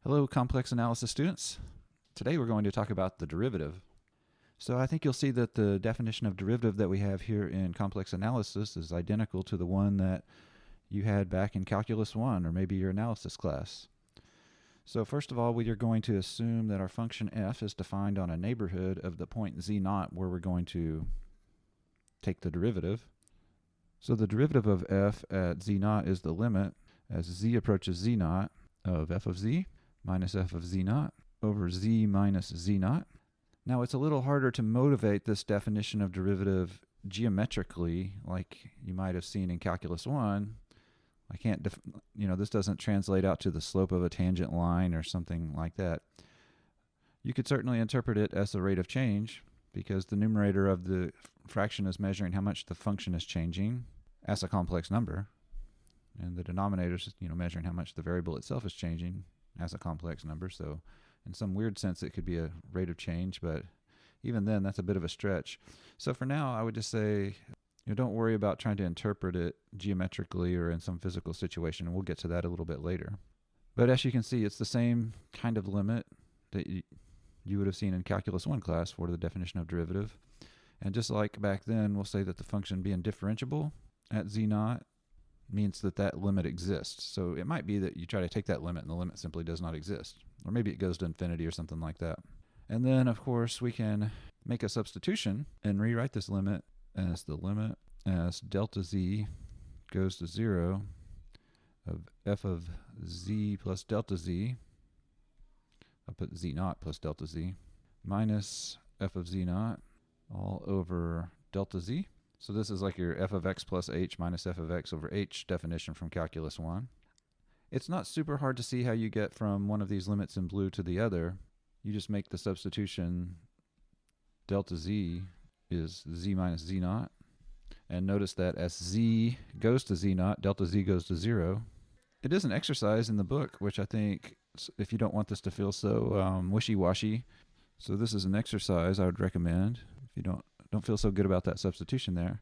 Hello, complex analysis students. Today we're going to talk about the derivative. So I think you'll see that the definition of derivative that we have here in complex analysis is identical to the one that you had back in Calculus 1 or maybe your analysis class. So first of all, we are going to assume that our function f is defined on a neighborhood of the point z0 where we're going to take the derivative. So the derivative of f at z0 is the limit as z approaches z0 of f of z minus f of z0 over z minus z0. Now it's a little harder to motivate this definition of derivative geometrically like you might have seen in Calculus 1. I can't, this doesn't translate out to the slope of a tangent line or something like that. You could certainly interpret it as the rate of change because the numerator of the fraction is measuring how much the function is changing as a complex number, and the denominator is measuring how much the variable itself is changing as a complex number. So in some weird sense it could be a rate of change, but even then that's a bit of a stretch. So for now I would just say don't worry about trying to interpret it geometrically or in some physical situation, and we'll get to that a little bit later. But as you can see, it's the same kind of limit that you would have seen in Calculus 1 class for the definition of derivative. And just like back then, we'll say that the function being differentiable at z0 means that that limit exists. So it might be that you try to take that limit and the limit simply does not exist. Or maybe it goes to infinity or something like that. And then, of course, we can make a substitution and rewrite this limit as the limit as delta z goes to 0 of f of z plus delta z, I'll put z0 plus delta z, minus f of z0 all over delta z. So this is like your f of x plus h minus f of x over h definition from Calculus 1. It's not super hard to see how you get from one of these limits in blue to the other. You just make the substitution delta z is z minus z0. And notice that as z goes to z0, delta z goes to 0. It is an exercise in the book, which I think, if you don't want this to feel so wishy-washy, so this is an exercise I would recommend if you don't feel so good about that substitution there.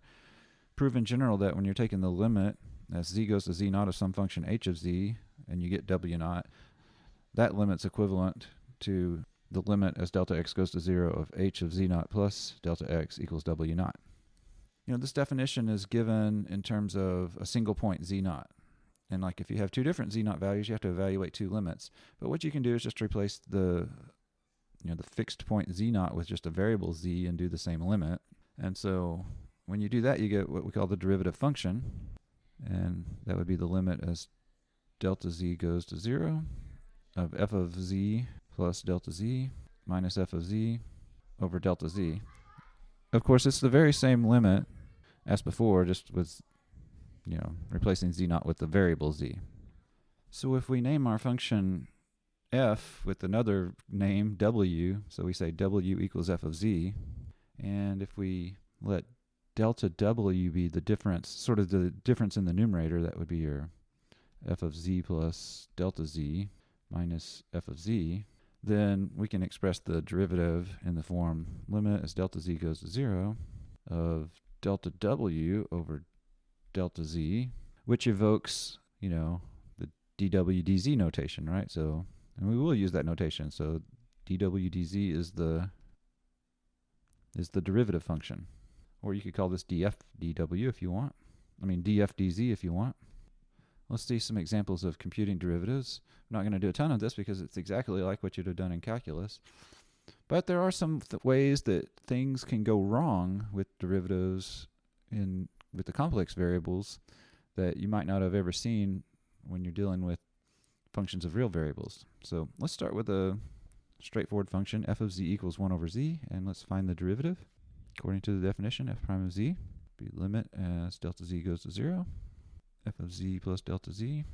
Prove in general that when you're taking the limit as z goes to z0 of some function h of z and you get w0, that limit's equivalent to the limit as delta x goes to 0 of h of z0 plus delta x equals w0. This definition is given in terms of a single point z0. And like if you have two different z0 values, you have to evaluate two limits. But what you can do is just replace the fixed point z0 with just a variable z and do the same limit. And so when you do that, you get what we call the derivative function. And that would be the limit as delta z goes to 0 of f of z plus delta z minus f of z over delta z. Of course, it's the very same limit as before, just with replacing z0 with the variable z. So if we name our function f with another name, w, so we say w equals f of z, and if we let delta w be the difference, sort of the difference in the numerator, that would be your f of z plus delta z minus f of z, then we can express the derivative in the form limit as delta z goes to 0 of delta w over delta z, which evokes, the dw dz notation, right? So, and we will use that notation. So dw dz is the derivative function. Or you could call this df dw if you want. Df dz if you want. Let's see some examples of computing derivatives. I'm not going to do a ton of this because it's exactly like what you'd have done in calculus. But there are some ways that things can go wrong with derivatives with the complex variables that you might not have ever seen when you're dealing with functions of real variables. So let's start with a straightforward function, f of z equals 1 over z, and let's find the derivative. According to the definition, f prime of z be limit as delta z goes to 0, f of z plus delta z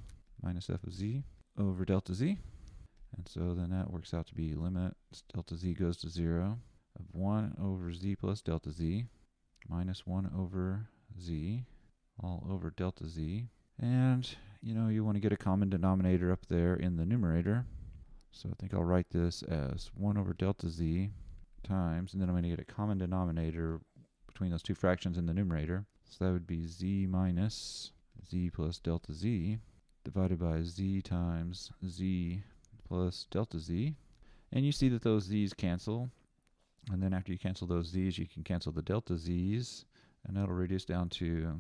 minus f of z over delta z. And so then that works out to be limit delta z goes to 0 of 1 over z plus delta z minus 1 over z all over delta z. And you want to get a common denominator up there in the numerator. So I think I'll write this as 1 over delta z times, and then I'm going to get a common denominator between those two fractions in the numerator. So that would be z minus z plus delta z divided by z times z plus delta z. And you see that those z's cancel. And then after you cancel those z's, you can cancel the delta z's. And that'll reduce down to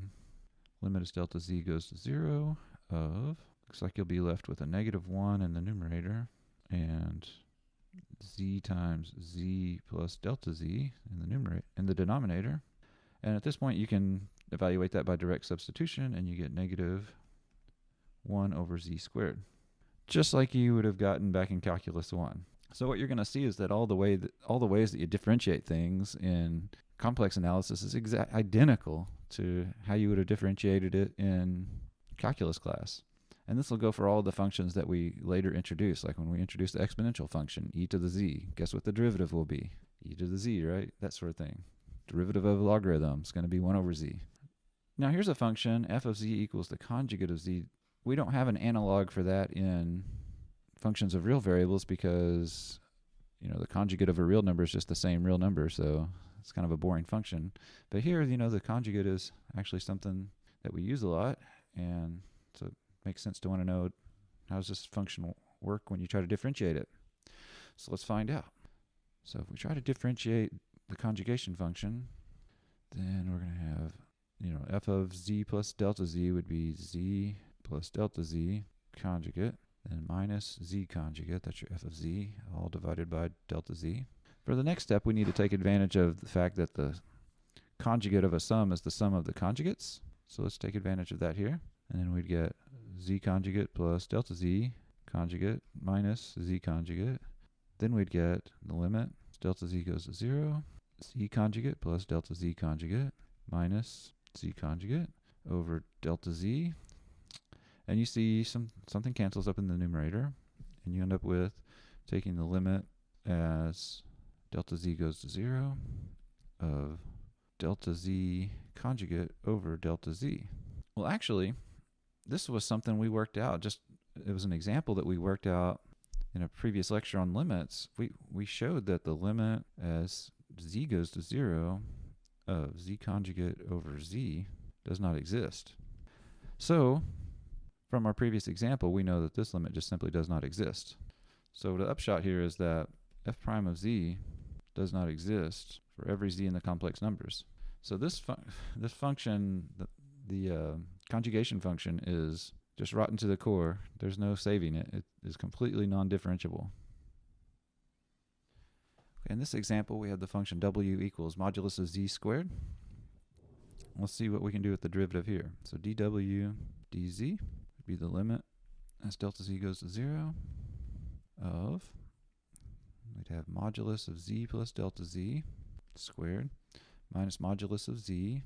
limit as delta z goes to 0 of, looks like you'll be left with a -1 in the numerator and z times z plus delta z in the denominator. And at this point you can evaluate that by direct substitution and you get -1 over z squared, just like you would have gotten back in calculus 1. So what you're going to see is that all the ways that you differentiate things in complex analysis is identical to how you would have differentiated it in calculus class. And this will go for all the functions that we later introduce, like when we introduce the exponential function, e to the z. Guess what the derivative will be? E to the z, right? That sort of thing. Derivative of a logarithm is going to be 1 over z. Now here's a function, f of z equals the conjugate of z. We don't have an analog for that in functions of real variables because, you know, the conjugate of a real number is just the same real number, so it's kind of a boring function. But here, you know, the conjugate is actually something that we use a lot, and so it makes sense to want to know how does this function work when you try to differentiate it. So let's find out. So if we try to differentiate the conjugation function, then we're going to have, you know, f of z plus delta z would be z plus delta z conjugate, then minus z conjugate, that's your f of z, all divided by delta z. For the next step, we need to take advantage of the fact that the conjugate of a sum is the sum of the conjugates. So let's take advantage of that here. And then we'd get z conjugate plus delta z conjugate minus z conjugate. Then we'd get the limit, delta z goes to 0, z conjugate plus delta z conjugate minus z conjugate over delta z. And you see something cancels up in the numerator, and you end up with taking the limit as delta z goes to 0 of delta z conjugate over delta z. Well, actually, this was something we worked out. It was an example that we worked out in a previous lecture on limits. We showed that the limit as z goes to 0 of z conjugate over z does not exist. So from our previous example, we know that this limit just simply does not exist. So the upshot here is that f prime of z does not exist for every z in the complex numbers. So this function, the conjugation function, is just rotten to the core. There's no saving it. It is completely non-differentiable. In this example, we have the function w equals modulus of z squared. Let's see what we can do with the derivative here. So dw dz would be the limit as delta z goes to 0 of, we'd have modulus of z plus delta z squared minus modulus of z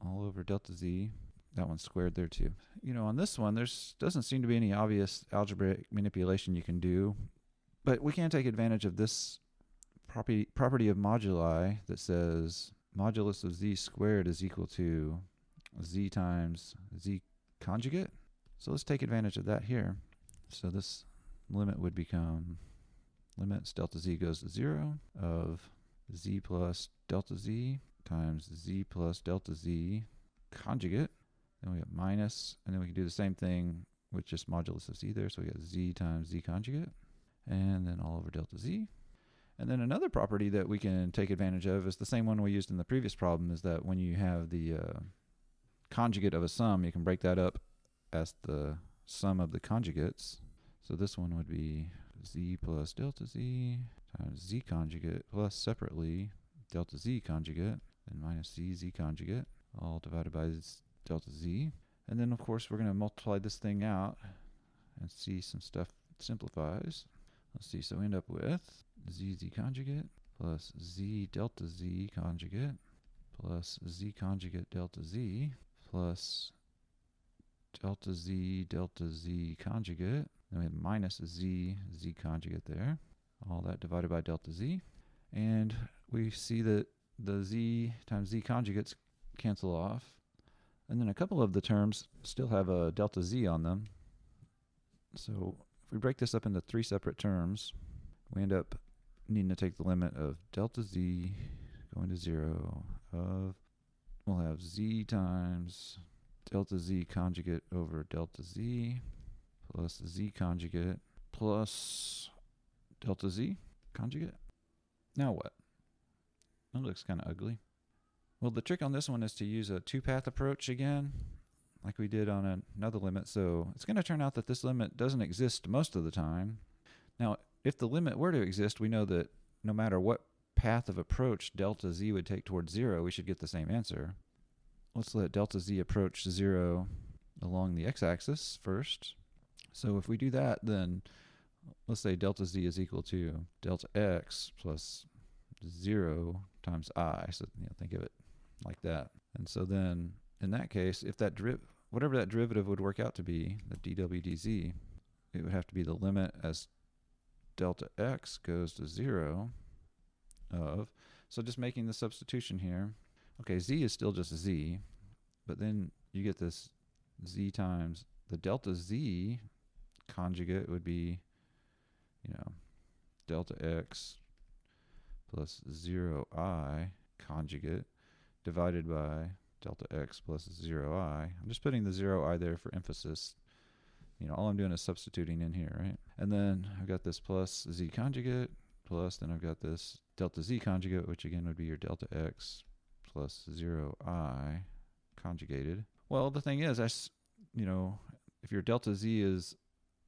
all over delta z. That one's squared there too. You know, on this one, doesn't seem to be any obvious algebraic manipulation you can do, but we can take advantage of this property of moduli that says modulus of z squared is equal to z times z conjugate. So let's take advantage of that here. So this limit would become limits delta z goes to 0 of z plus delta z times z plus delta z conjugate. Then we have minus, and then we can do the same thing with just modulus of z there. So we got z times z conjugate, and then all over delta z. And then another property that we can take advantage of is the same one we used in the previous problem, is that when you have the conjugate of a sum, you can break that up as the sum of the conjugates. So this one would be z plus delta z times z conjugate plus separately delta z conjugate and minus z conjugate, all divided by delta z. And then of course we're going to multiply this thing out and see some stuff simplifies. Let's see, so we end up with z conjugate plus z delta z conjugate plus z conjugate delta z plus delta z conjugate. Then we have minus z conjugate there. All that divided by delta z. And we see that the z times z conjugates cancel off. And then a couple of the terms still have a delta z on them. So if we break this up into 3 separate terms, we end up needing to take the limit of delta z going to 0 of, we'll have z times delta z conjugate over delta z plus z conjugate plus delta z conjugate. Now what? That looks kind of ugly. Well, the trick on this one is to use a two-path approach again, like we did on another limit. So it's going to turn out that this limit doesn't exist most of the time. Now, if the limit were to exist, we know that no matter what path of approach delta z would take towards 0, we should get the same answer. Let's let delta z approach 0 along the x-axis first. So if we do that, then let's say delta z is equal to delta x plus 0 times I. So think of it like that. And so then in that case, if that whatever that derivative would work out to be, the dw dz, it would have to be the limit as delta x goes to 0 of, so just making the substitution here. Okay, z is still just z, but then you get this z times the delta z conjugate would be, delta x plus 0I conjugate divided by delta x plus 0I. I'm just putting the 0I there for emphasis. All I'm doing is substituting in here, right? And then I've got this plus z conjugate plus, then I've got this delta z conjugate, which again would be your delta x plus 0I conjugated. Well, the thing is, if your delta z is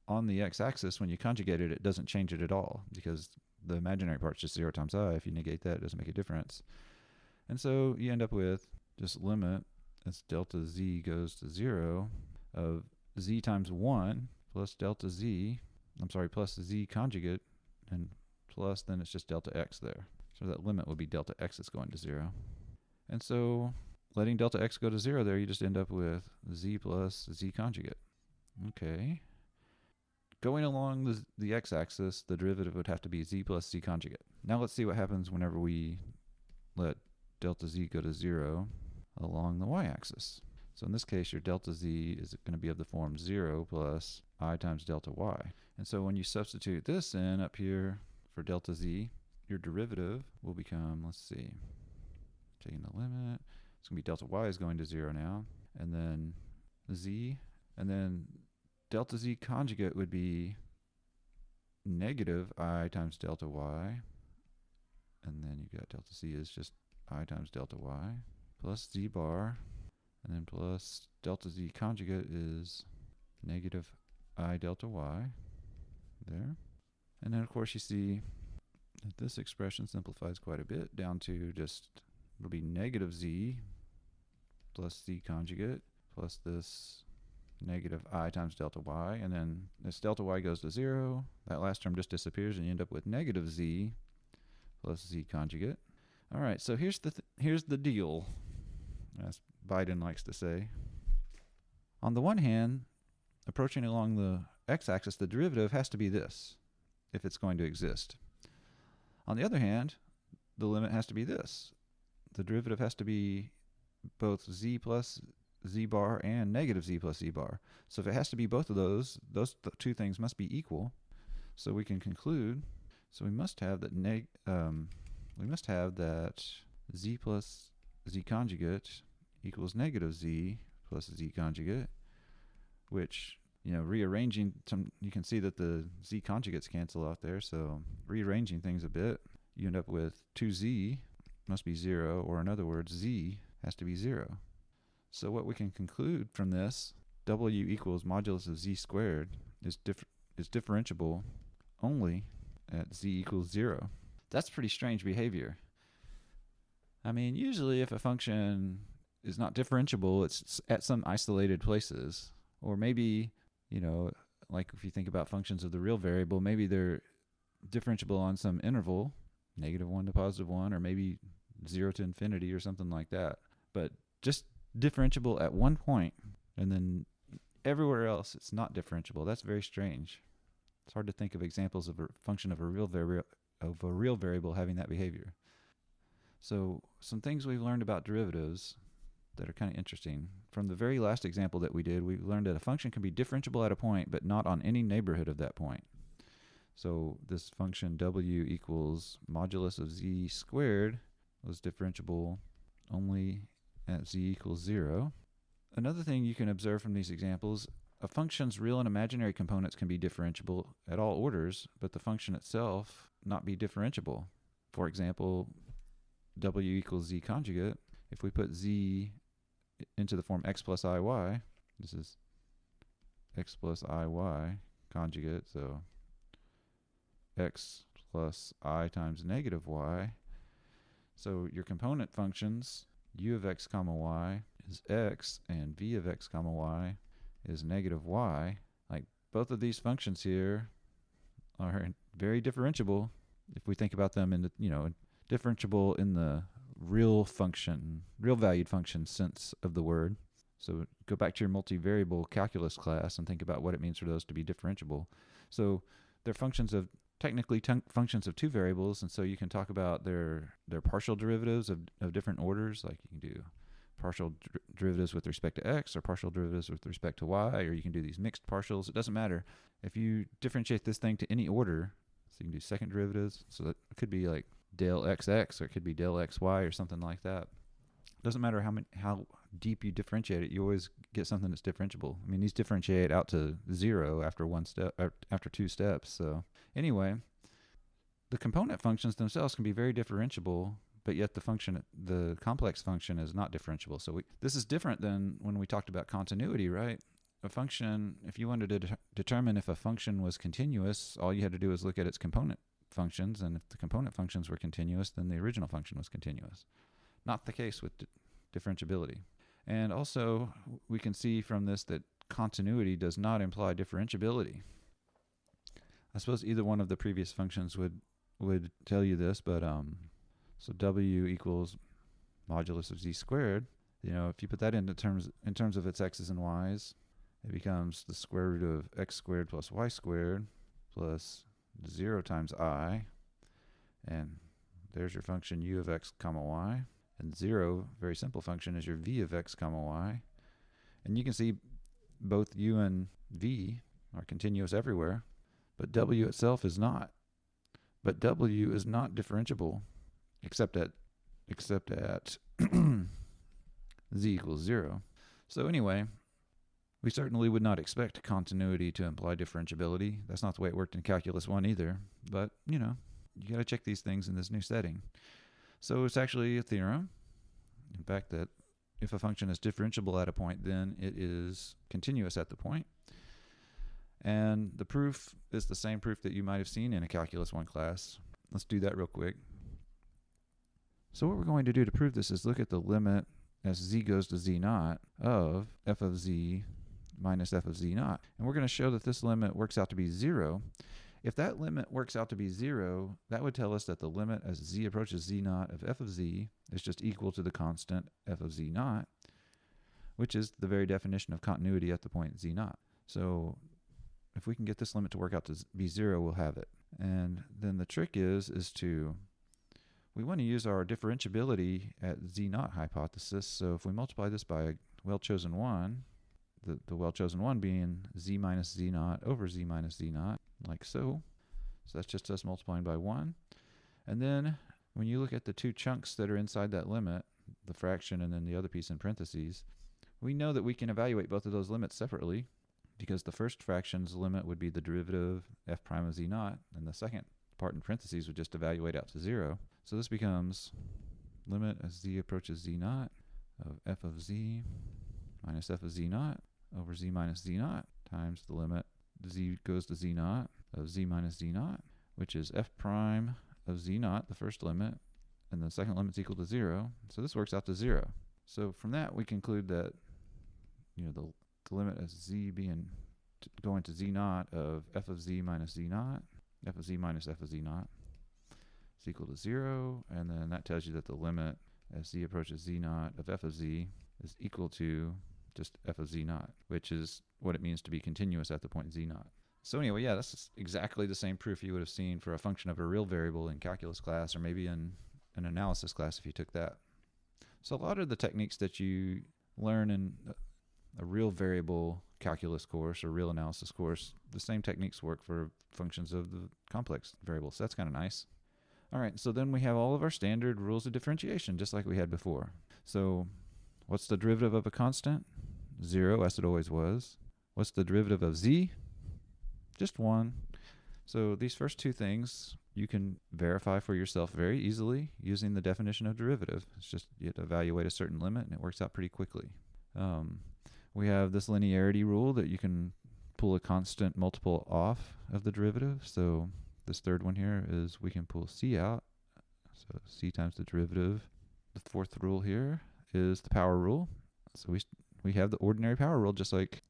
on the x-axis, when you conjugate it, it doesn't change it at all because the imaginary part's just 0 times I. If you negate that, it doesn't make a difference. And so you end up with just limit as delta z goes to 0 of z times 1 plus delta z, plus z conjugate, and plus then it's just delta x there. So that limit would be delta x is going to 0. And so letting delta x go to 0 there, you just end up with z plus z conjugate. Okay. Going along the x-axis, the derivative would have to be z plus z conjugate. Now let's see what happens whenever we let delta z go to 0 along the y-axis. So in this case, your delta z is going to be of the form 0 plus I times delta y. And so when you substitute this in up here for delta z, your derivative will become, let's see, taking the limit, it's going to be delta y is going to 0 now, and then z, and then delta z conjugate would be negative I times delta y, and then you got delta z is just I times delta y, plus z bar, and then plus delta z conjugate is negative I delta y there. And then of course you see that this expression simplifies quite a bit down to just, it'll be negative z plus z conjugate plus this negative I times delta y, and then this delta y goes to 0, that last term just disappears, and you end up with negative z plus z conjugate. All right, so here's the deal, as Biden likes to say. On the one hand, approaching along the x-axis, the derivative has to be this if it's going to exist. On the other hand, the limit has to be this. The derivative has to be both z plus z bar and negative z plus z bar. So if it has to be both of those two things must be equal. So we can conclude. So we must have that z plus z conjugate equals negative z plus z conjugate, which, rearranging you can see that the z conjugates cancel out there. So rearranging things a bit, you end up with 2z must be 0, or in other words, z has to be 0. So what we can conclude from this, w equals modulus of z squared is differentiable only at z equals 0. That's pretty strange behavior. I mean, usually if a function is not differentiable, it's at some isolated places. Or maybe, like if you think about functions of the real variable, maybe they're differentiable on some interval, -1 to +1, or maybe 0 to infinity or something like that. But just differentiable at one point, and then everywhere else it's not differentiable. That's very strange. It's hard to think of examples of a function of a real variable having that behavior. So some things we've learned about derivatives that are kind of interesting. From the very last example that we did, we learned that a function can be differentiable at a point, but not on any neighborhood of that point. So this function w equals modulus of z squared was differentiable only at z equals 0. Another thing you can observe from these examples a function's real and imaginary components can be differentiable at all orders, but the function itself not be differentiable. For example, w equals z conjugate. If we put z into the form x plus iy, this is x plus iy conjugate, so x plus I times negative y. So your component functions, u of x comma y is x, and v of x comma y is negative y. Like, both of these functions here are very differentiable if we think about them in the, differentiable in the real valued function sense of the word. So go back to your multivariable calculus class and think about what it means for those to be differentiable. So they're technically functions of two variables, and so you can talk about their partial derivatives of different orders. Like, you can do partial derivatives with respect to x, or partial derivatives with respect to y, or you can do these mixed partials. It doesn't matter. If you differentiate this thing to any order, so you can do second derivatives, so that it could be like del xx, or it could be del xy, or something like that. It doesn't matter how deep you differentiate it, you always get something that's differentiable. I mean, these differentiate out to 0 after after 2 steps. So anyway, the component functions themselves can be very differentiable, but yet the complex function is not differentiable. So this is different than when we talked about continuity, right? A function, if you wanted to determine if a function was continuous, all you had to do was look at its component functions, and if the component functions were continuous, then the original function was continuous. Not the case with differentiability. And also, we can see from this that continuity does not imply differentiability. I suppose either one of the previous functions would tell you this, but so w equals modulus of z squared. If you put that in terms of its x's and y's, it becomes the square root of x squared plus y squared plus 0 times I, and there's your function u of x comma y. And 0, very simple function, is your v of x comma y. And you can see both u and v are continuous everywhere, but w itself is not. But w is not differentiable except at z equals 0. So anyway, we certainly would not expect continuity to imply differentiability. That's not the way it worked in Calculus 1 either. But, you got to check these things in this new setting. So it's actually a theorem, in fact, that if a function is differentiable at a point, then it is continuous at the point. And the proof is the same proof that you might have seen in a Calculus 1 class. Let's do that real quick. So what we're going to do to prove this is look at the limit as z goes to z naught of f of z minus f of z naught. And we're going to show that this limit works out to be 0. If that limit works out to be 0, that would tell us that the limit as z approaches z naught of f of z is just equal to the constant f of z naught, which is the very definition of continuity at the point z naught. So if we can get this limit to work out to be 0, we'll have it. And then the trick is we want to use our differentiability at z naught hypothesis. So if we multiply this by a well-chosen one, the well-chosen one being z minus z naught over z minus z naught, like so. So that's just us multiplying by 1. And then when you look at the two chunks that are inside that limit, the fraction and then the other piece in parentheses, we know that we can evaluate both of those limits separately, because the first fraction's limit would be the derivative f prime of z naught, and the second part in parentheses would just evaluate out to 0. So this becomes limit as z approaches z naught of f of z minus f of z naught over z minus z naught times the limit z goes to z naught of z minus z naught, which is f prime of z naught, the first limit, and the second limit's equal to 0. So this works out to 0. So from that we conclude that the limit as z going to z naught of f of z minus z naught, f of z minus f of z naught, is equal to 0, and then that tells you that the limit as z approaches z naught of f of z is equal to just f of z naught, which is what it means to be continuous at the point z naught. So anyway, yeah, that's exactly the same proof you would have seen for a function of a real variable in calculus class, or maybe in an analysis class if you took that. So a lot of the techniques that you learn in a real variable calculus course or real analysis course, the same techniques work for functions of the complex variables. So that's kind of nice. All right, so then we have all of our standard rules of differentiation, just like we had before. So what's the derivative of a constant? 0, as it always was. What's the derivative of z? Just 1. So these first two things you can verify for yourself very easily using the definition of derivative. It's just you have to evaluate a certain limit, and it works out pretty quickly. We have this linearity rule that you can pull a constant multiple off of the derivative. So this third one here is we can pull c out. So c times the derivative. The fourth rule here is the power rule. So we have the ordinary power rule just like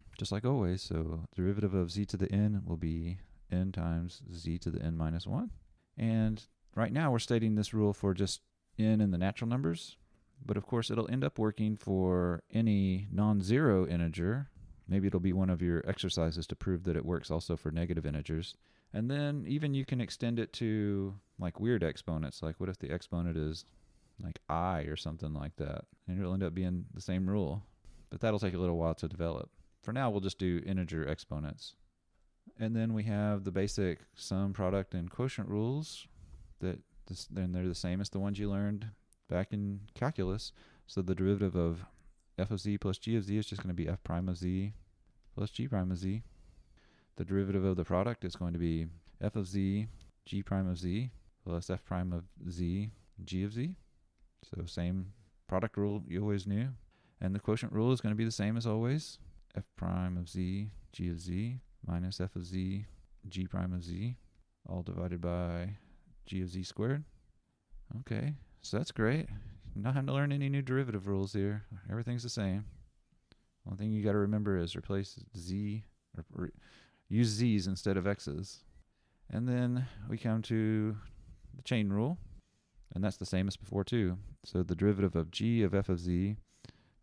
always. So derivative of z to the n will be n times z to the n minus 1. And right now we're stating this rule for just n in the natural numbers. But of course it'll end up working for any non-zero integer. Maybe it'll be one of your exercises to prove that it works also for negative integers. And then even you can extend it to like weird exponents. Like what if the exponent is like I or something like that? And it'll end up being the same rule. But that'll take a little while to develop. For now we'll just do integer exponents. And then we have the basic sum, product, and quotient rules. Then they're the same as the ones you learned back in calculus. So the derivative of f of z plus g of z is just going to be f prime of z plus g prime of z. The derivative of the product is going to be f of z, g prime of z, plus f prime of z, g of z. So same product rule you always knew. And the quotient rule is going to be the same as always. F prime of z, g of z, minus f of z, g prime of z, all divided by g of z squared. Okay, so that's great. You're not having to learn any new derivative rules here. Everything's the same. One thing you got to remember is replace z, or use z's instead of x's. And then we come to the chain rule, and that's the same as before too. So the derivative of g of f of z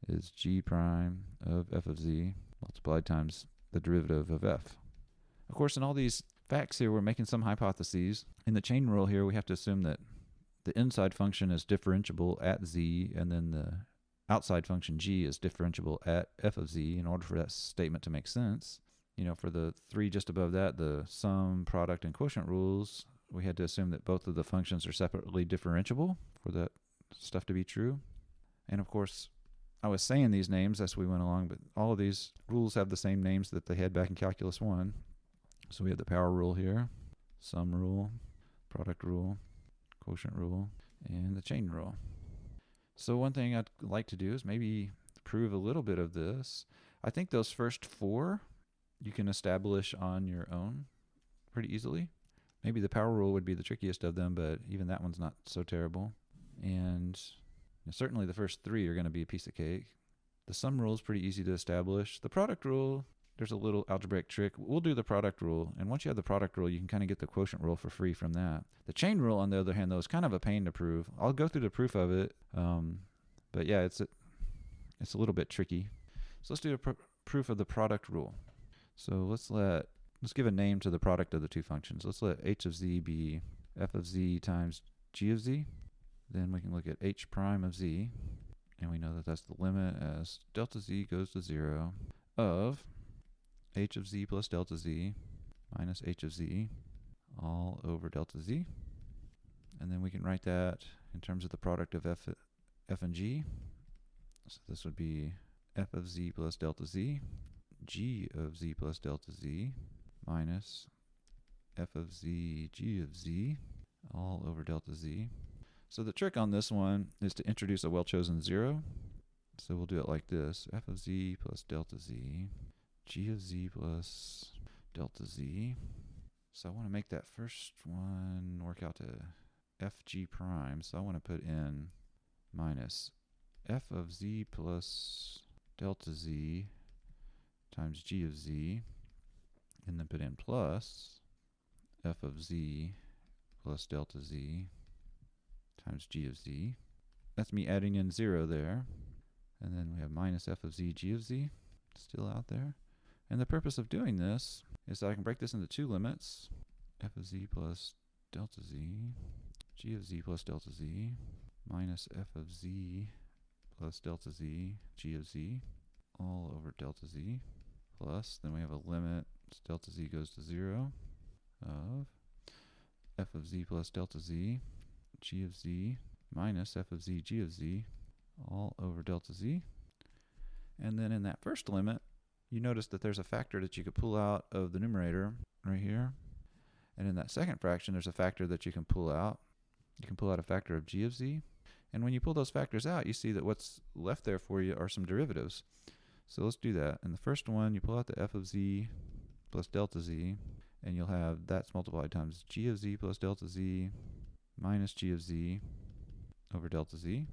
is g prime of f of z multiplied times the derivative of f. Of course, in all these facts here, we're making some hypotheses. In the chain rule here, we have to assume that the inside function is differentiable at z, and then the outside function g is differentiable at f of z in order for that statement to make sense. You know, for the three just above that, the sum, product, and quotient rules, we had to assume that both of the functions are separately differentiable for that stuff to be true. And of course, I was saying these names as we went along, but all of these rules have the same names that they had back in Calculus 1. So we have the power rule here, sum rule, product rule, quotient rule, and the chain rule. So one thing I'd like to do is maybe prove a little bit of this. I think those first four you can establish on your own pretty easily. Maybe the power rule would be the trickiest of them, but even that one's not so terrible. And certainly the first three are going to be a piece of cake. The sum rule is pretty easy to establish. The product rule, there's a little algebraic trick. We'll do the product rule, and once you have the product rule, you can kind of get the quotient rule for free from that. The chain rule, on the other hand, though, is kind of a pain to prove. I'll go through the proof of it, but yeah, it's a little bit tricky. So let's do a proof of the product rule. So let's give a name to the product of the two functions. Let's let h of z be f of z times g of z. Then we can look at h prime of z, and we know that that's the limit as delta z goes to 0 of h of z plus delta z minus h of z all over delta z. And then we can write that in terms of the product of f and g. So this would be f of z plus delta z, g of z plus delta z minus f of z, g of z all over delta z. So the trick on this one is to introduce a well-chosen 0. So we'll do it like this: f of z plus delta z, g of z plus delta z. So I want to make that first one work out to fg prime. So I want to put in minus f of z plus delta z times g of z, and then put in plus f of z plus delta z times g of z. That's me adding in 0 there. And then we have minus f of z, g of z still out there. And the purpose of doing this is that I can break this into two limits: f of z plus delta z, g of z plus delta z, minus f of z plus delta z, g of z, all over delta z, plus, then we have a limit as delta z goes to 0 of f of z plus delta z, g of z, minus f of z, g of z, all over delta z. And then in that first limit, you notice that there's a factor that you could pull out of the numerator right here. And in that second fraction, there's a factor that you can pull out. You can pull out a factor of g of z. And when you pull those factors out, you see that what's left there for you are some derivatives. So let's do that. In the first one, you pull out the f of z plus delta z, and you'll have that's multiplied times g of z plus delta z minus g of z over delta z.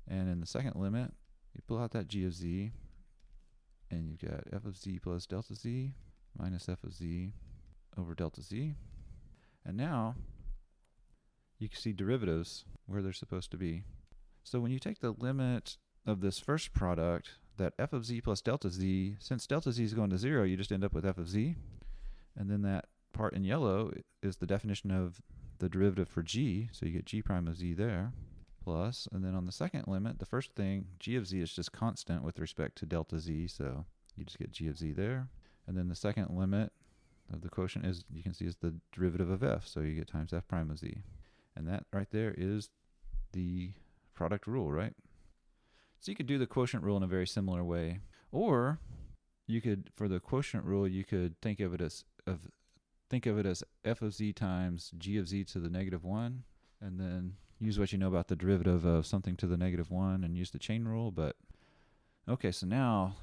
And in the second limit, you pull out that g of z, and you've got f of z plus delta z minus f of z over delta z. And now you can see derivatives where they're supposed to be. So when you take the limit of this first product, that f of z plus delta z, since delta z is going to 0, you just end up with f of z. And then that part in yellow is the definition of the derivative for g, so you get g prime of z there, plus, and then on the second limit, the first thing, g of z is just constant with respect to delta z, so you just get g of z there. And then the second limit of the quotient is, you can see, is the derivative of f, so you get times f prime of z. And that right there is the product rule, right? So you could do the quotient rule in a very similar way. Or you could, for the quotient rule, you could think of it as f of z times g of z to the negative 1, and then use what you know about the derivative of something to the negative 1 and use the chain rule. But okay, so now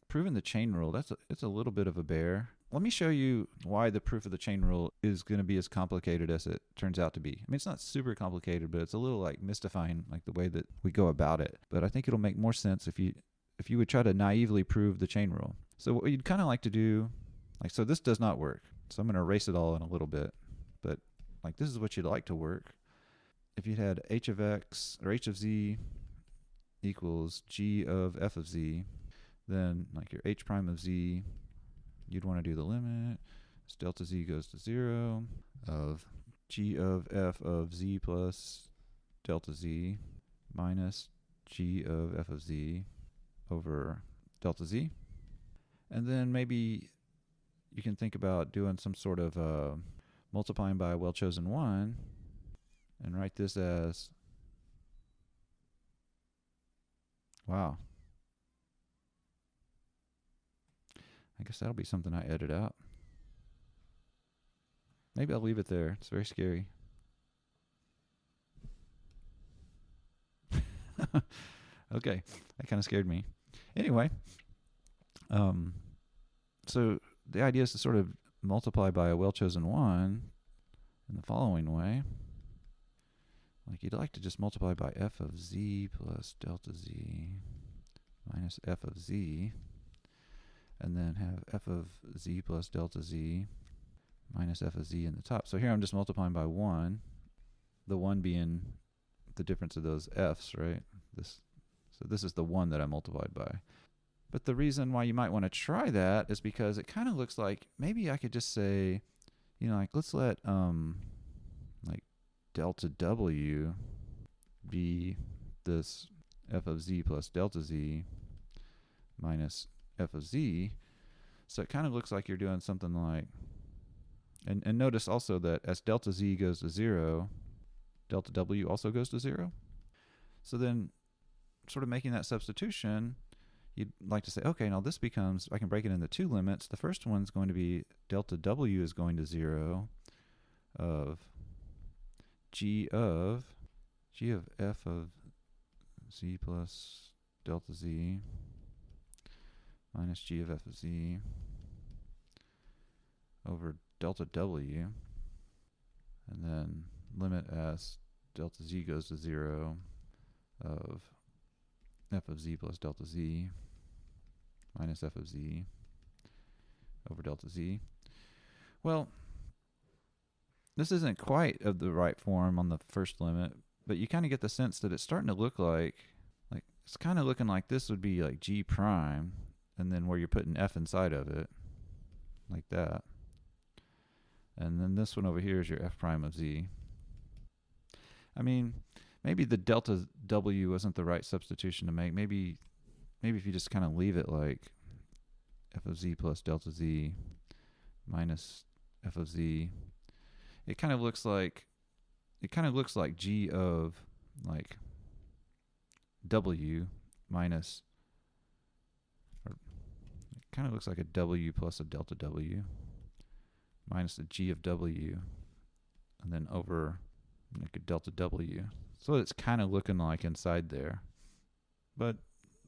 proving the chain rule, it's a little bit of a bear. Let me show you why the proof of the chain rule is going to be as complicated as it turns out to be. I mean, it's not super complicated, but it's a little like mystifying, like the way that we go about it. But I think it'll make more sense if you would try to naively prove the chain rule. So what you'd kind of like to do, like, so this does not work. So I'm going to erase it all in a little bit. But like, this is what you'd like to work. If you had h of x or h of z equals g of f of z, then like your h prime of z, you'd want to do the limit as delta z goes to 0 of g of f of z plus delta z minus g of f of z over delta z. And then maybe you can think about doing some sort of multiplying by a well-chosen 1 and write this as, wow, I guess that'll be something I edit out. Maybe I'll leave it there. It's very scary. Okay, that kind of scared me. Anyway, so the idea is to sort of multiply by a well-chosen 1 in the following way. Like, you'd like to just multiply by f of z plus delta z minus f of z, and then have f of z plus delta z minus f of z in the top. So here I'm just multiplying by 1, the 1 being the difference of those f's, right? So this is the 1 that I multiplied by. But the reason why you might want to try that is because it kind of looks like maybe I could just say, you know, like, let's let like delta w be this f of z plus delta z minus f of z. So it kind of looks like you're doing something like, and notice also that as delta z goes to 0, delta w also goes to 0. So then sort of making that substitution, you'd like to say, okay, now this becomes, I can break it into two limits. The first one's going to be delta w is going to 0 of g of f of z plus delta z minus g of f of z over delta w, and then limit as delta z goes to 0 of f of z plus delta z minus f of z over delta z. Well, this isn't quite of the right form on the first limit, but you kind of get the sense that it's starting to look like it's kind of looking like this would be like g prime, and then where you're putting f inside of it, like that. And then this one over here is your f prime of z. I mean, maybe the delta w wasn't the right substitution to make. Maybe if you just kind of leave it like f of z plus delta z minus f of z, it kind of looks like g of like w minus, or kind of looks like a w plus a delta w minus the g of w, and then over like a delta w. So it's kind of looking like inside there. But,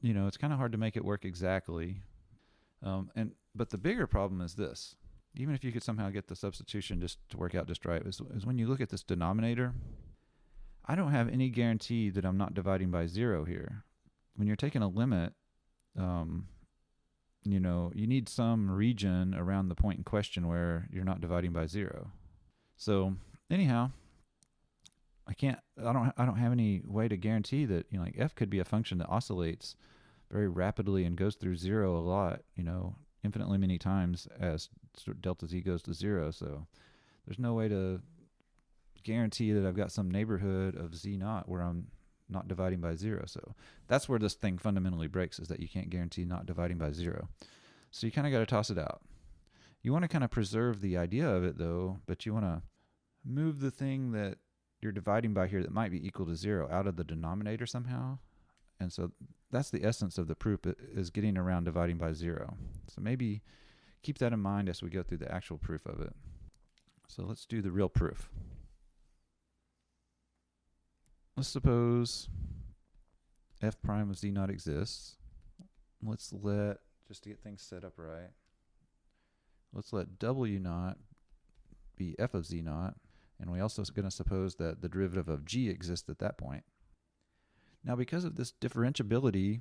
you know, it's kind of hard to make it work exactly. But the bigger problem is this. Even if you could somehow get the substitution just to work out just right, is when you look at this denominator, I don't have any guarantee that I'm not dividing by 0 here. When you're taking a limit, you know, you need some region around the point in question where you're not dividing by 0. So anyhow, I don't have any way to guarantee that, you know, like f could be a function that oscillates very rapidly and goes through 0 a lot, you know, infinitely many times as delta z goes to 0. So there's no way to guarantee that I've got some neighborhood of z naught where I'm not dividing by 0. So that's where this thing fundamentally breaks, is that you can't guarantee not dividing by 0. So you kind of got to toss it out. You want to kind of preserve the idea of it though, but you want to move the thing that you're dividing by here that might be equal to 0 out of the denominator somehow. And so that's the essence of the proof, is getting around dividing by 0. So maybe keep that in mind as we go through the actual proof of it. So let's do the real proof. Let's suppose f prime of z naught exists. Let's let, just to get things set up right, let's let w naught be f of z naught. And we also are going to suppose that the derivative of g exists at that point. Now, because of this differentiability,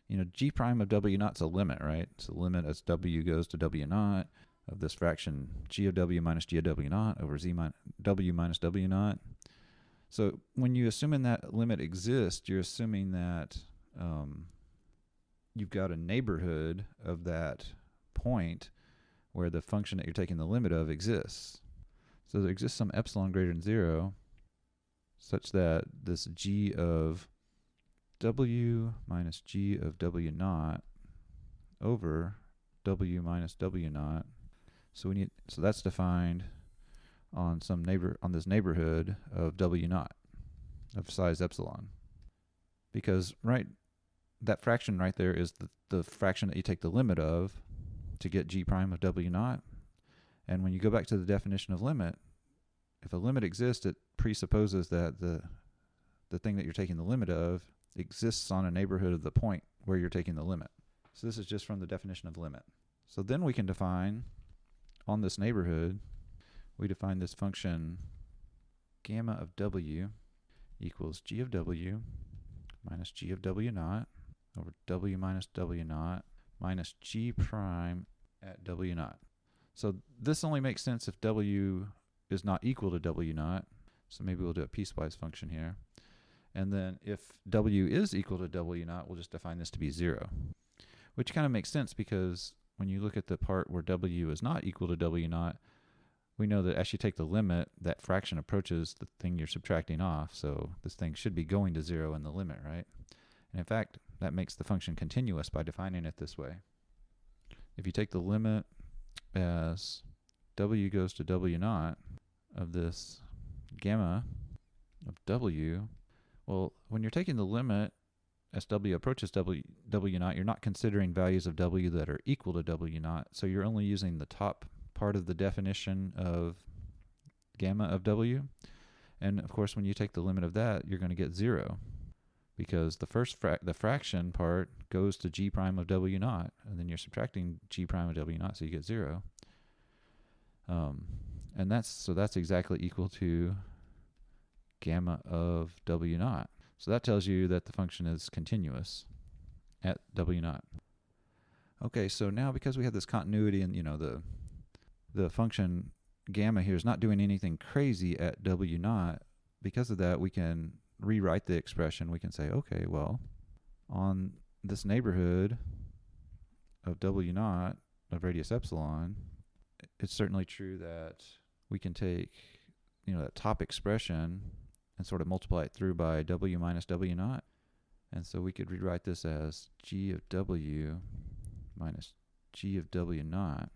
you know, g prime of w naught's a limit, right? It's a limit as w goes to w naught of this fraction g of w minus g of w naught over w minus w naught. So when you assuming that limit exists, you're assuming that you've got a neighborhood of that point where the function that you're taking the limit of exists. So there exists some epsilon greater than 0 such that this g of w minus g of w naught over w minus w naught. So that's defined on this neighborhood of w naught of size epsilon. Because that fraction right there is the fraction that you take the limit of to get g prime of w naught. And when you go back to the definition of limit, if a limit exists, it presupposes that the thing that you're taking the limit of exists on a neighborhood of the point where you're taking the limit. So this is just from the definition of limit. So then we can define, on this neighborhood, we define this function gamma of w equals g of w minus g of w naught over w minus w naught minus g prime at w naught. So this only makes sense if w is not equal to w naught. So maybe we'll do a piecewise function here. And then if w is equal to w naught, we'll just define this to be 0. Which kind of makes sense, because when you look at the part where w is not equal to w naught, we know that as you take the limit, that fraction approaches the thing you're subtracting off. So this thing should be going to 0 in the limit, right? And in fact, that makes the function continuous by defining it this way. If you take the limit as w goes to w naught of this gamma of w, well, when you're taking the limit as w approaches w naught, you're not considering values of w that are equal to w naught, so you're only using the top part of the definition of gamma of w. And of course, when you take the limit of that, you're going to get 0, because the fraction part goes to g prime of w naught, and then you're subtracting g prime of w naught, so you get 0. And that's exactly equal to gamma of w naught. So that tells you that the function is continuous at w naught. Okay, so now because we have this continuity, and you know the function gamma here is not doing anything crazy at w naught, because of that we can rewrite the expression. We can say, okay, well, on this neighborhood of w naught of radius epsilon, it's certainly true that we can take, you know, that top expression and sort of multiply it through by w minus w naught. And so we could rewrite this as g of w minus g of w naught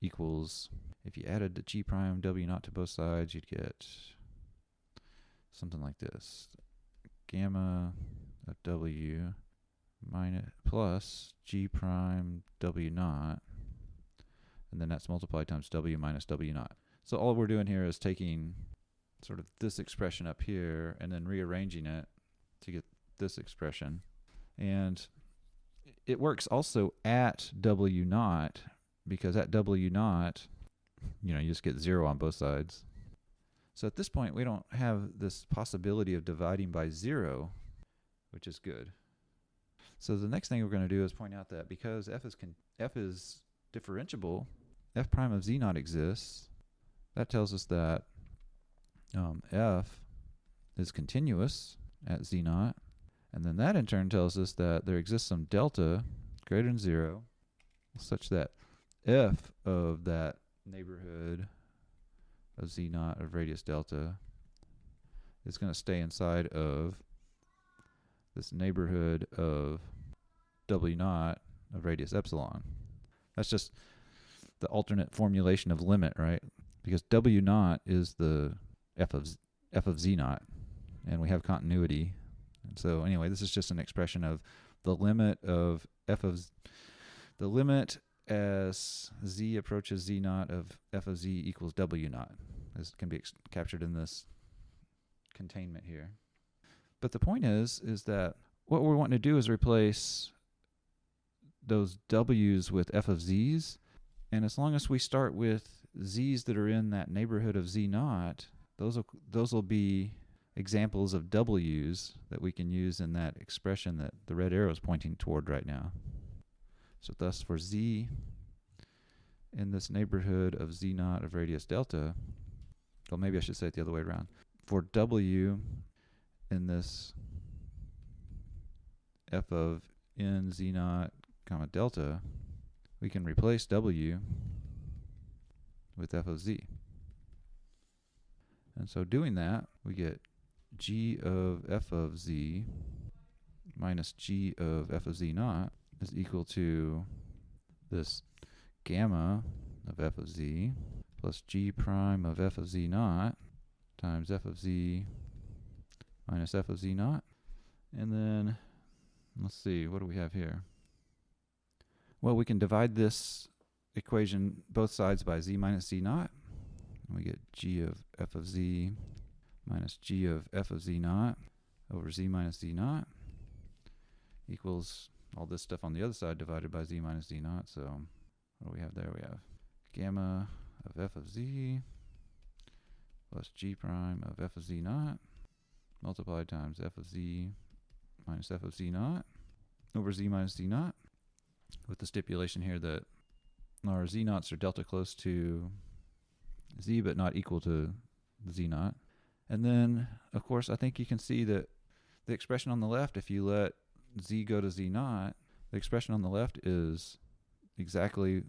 equals, if you added the g prime w naught to both sides, you'd get something like this. Gamma of w minus plus g prime w naught, and then that's multiplied times w minus w naught. So all we're doing here is taking sort of this expression up here and then rearranging it to get this expression. And it works also at w naught, because at w naught, you just get 0 on both sides. So at this point, we don't have this possibility of dividing by 0, which is good. So the next thing we're going to do is point out that because f is differentiable, f prime of z naught exists. That tells us that f is continuous at z naught. And then that in turn tells us that there exists some delta greater than 0 such that f of that neighborhood of z naught of radius delta is going to stay inside of this neighborhood of w naught of radius epsilon. That's just the alternate formulation of limit, right? Because w naught is the f of z naught, and we have continuity. And so anyway, this is just an expression of the limit of the limit as z approaches z naught of f of z equals w naught. This can be captured in this containment here. But the point is that what we're wanting to do is replace those w's with f of z's, and as long as we start with z's that are in that neighborhood of z naught, those will be examples of w's that we can use in that expression that the red arrow is pointing toward right now. So thus for z in this neighborhood of z naught of radius delta, well, maybe I should say it the other way around. For w in this f of n z naught comma delta, we can replace w with f of z. And so doing that, we get g of f of z minus g of f of z naught is equal to this gamma of f of z plus g prime of f of z naught times f of z minus f of z naught. And then, let's see, what do we have here? Well, we can divide this equation both sides by z minus z naught. We get g of f of z minus g of f of z naught over z minus z naught equals all this stuff on the other side divided by z minus z naught. So what do we have there? We have gamma of f of z plus g prime of f of z naught multiplied times f of z minus f of z naught over z minus z naught, with the stipulation here that our z naughts are delta close to z but not equal to z naught. And then, of course, I think you can see that the expression on the left, if you let z go to z naught, the expression on the left is exactly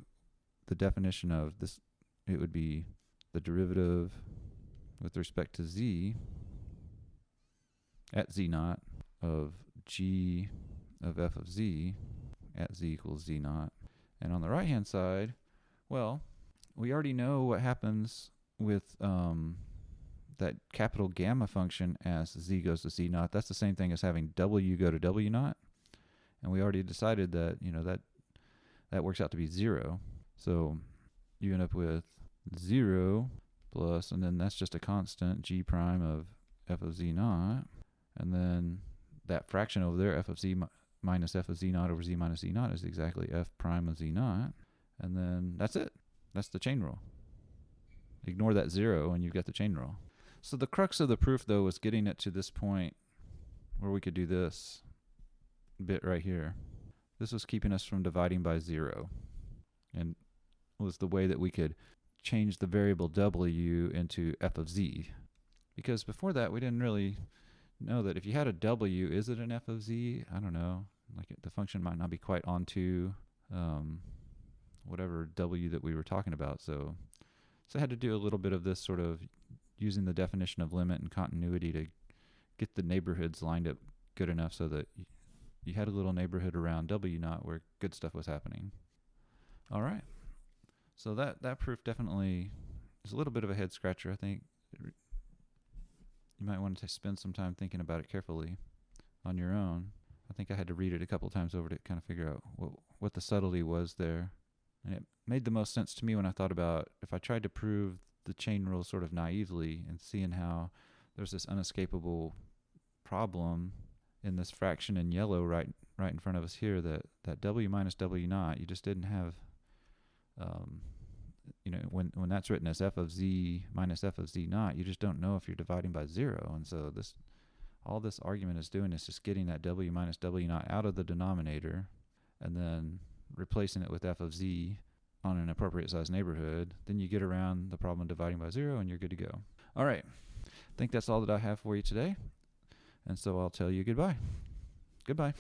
the definition of this. It would be the derivative with respect to z at z naught of g of f of z at z equals z naught. And on the right hand side, well, we already know what happens with that capital gamma function as z goes to z naught. That's the same thing as having w go to w naught. And we already decided that, that works out to be 0. So you end up with 0 plus, and then that's just a constant, g prime of f of z naught. And then that fraction over there, f of z minus f of z naught over z minus z naught, is exactly f prime of z naught. And then that's it. That's the chain rule. Ignore that 0 and you've got the chain rule. So the crux of the proof, though, was getting it to this point where we could do this bit right here. This was keeping us from dividing by 0, and was the way that we could change the variable w into f of z. Because before that, we didn't really know that if you had a w, is it an f of z? I don't know. Like the function might not be quite onto whatever w that we were talking about. So I had to do a little bit of this sort of using the definition of limit and continuity to get the neighborhoods lined up good enough so that you had a little neighborhood around w naught where good stuff was happening. All right. So that proof definitely is a little bit of a head scratcher, I think. You might want to spend some time thinking about it carefully on your own. I think I had to read it a couple times over to kind of figure out what the subtlety was there. And it made the most sense to me when I thought about if I tried to prove the chain rule sort of naively and seeing how there's this unescapable problem in this fraction in yellow right in front of us here, that W minus W naught, you just didn't have, when that's written as f of z minus f of z naught, you just don't know if you're dividing by 0. And so all this argument is doing is just getting that W minus W naught out of the denominator and then replacing it with f of z on an appropriate size neighborhood. Then you get around the problem of dividing by 0 and you're good to go. All right. I think that's all that I have for you today. And so I'll tell you goodbye. Goodbye.